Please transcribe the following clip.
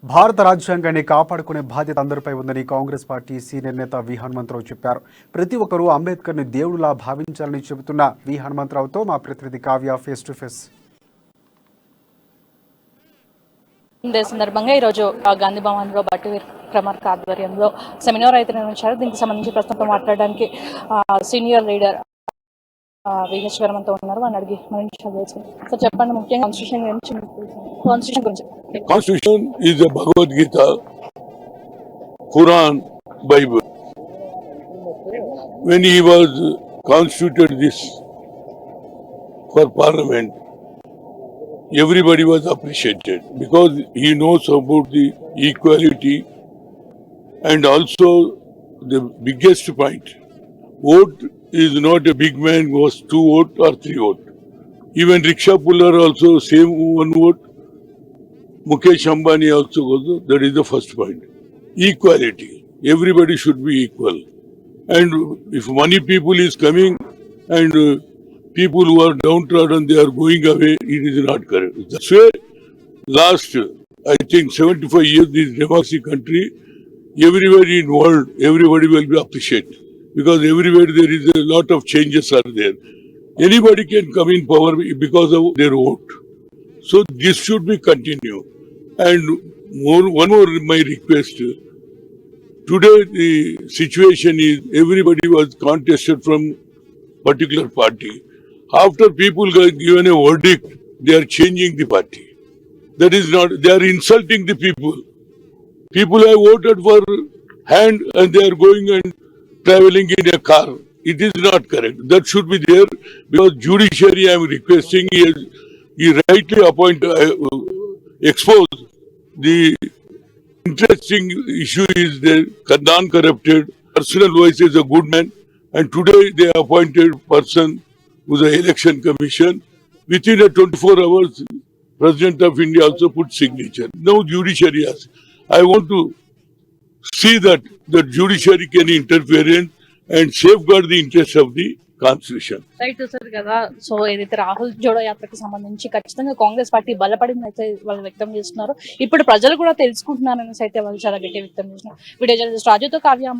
భారత రాజ్యాంగాన్ని కాపాడుకునే బాధ్యత అందరిపై ఉందని కాంగ్రెస్ పార్టీ సీనియర్ నేత వి హనుమంతరావు చెప్పారు. ప్రతి ఒక్కరూ అంబేద్కర్ని దేవుడిలా భావించాలని చెబుతున్న వి హనుమంతరావుతో మా ప్రతినిధి కావ్య ఫేస్ టు ఫేస్. ఇదే సందర్భంగా ఈరోజు గాంధీ భవన్లో బట్టి విక్రమార్క ఆధ్వర్యంలో సెమినార్ అయితే నిర్వహించారు. దీనికి సంబంధించి ప్రస్తుతం మాట్లాడడానికి సీనియర్ లీడర్ విహెచ్ మనతో ఉన్నారు. అని అడిగి సో చెప్పండి, ముఖ్యంగా కాన్స్టిట్యూషన్ గురించి. Constitution is the Bhagavad Gita, Quran, Bible. When he was constituted this for Parliament, everybody was appreciated because he knows about the equality and also the biggest point. Vote is not a big man was 2 vote or 3 vote. Even rickshaw puller also same 1 vote. Mukesh Ambani also goes, that is the first point. Equality. Everybody should be equal. And if money people is coming and people who are downtrodden, they are going away, it is not correct. That's why last, I think 75 years, this democracy country, everywhere in world, everybody will be appreciated. Because everywhere there is a lot of changes are there. Anybody can come in power because of their vote. So this should be continued. And one more my request. Today the situation is everybody was contested from particular party. After people got given a verdict, they are changing the party. That is not, they are insulting the people. People have voted for hand and they are going and traveling in a car. It is not correct. That should be there because judiciary I am requesting he rightly expose the interesting issue is the non-corrupted personal voice is a good man, and today they appointed person who's the election commission. Within a 24 hours, President of India also put signature. Now judiciary has. I want to see that the judiciary can interfere and safeguard the interests of the constitution right చూసారు కదా. So ఏదైతే రాహుల్ జోడో యాత్రకు సంబంధించి ఖచ్చితంగా Congress party బలపడింది అయితే వాళ్ళు వ్యక్తం చేస్తున్నారు. ఇప్పుడు ప్రజలు కూడా తెలుసుకుంటున్నారనేసి అయితే వాళ్ళు చాలా గట్టి వ్యక్తం చేస్తున్నారు. వీడియో జర్నలిస్ట్ రాజుతో కావ్య.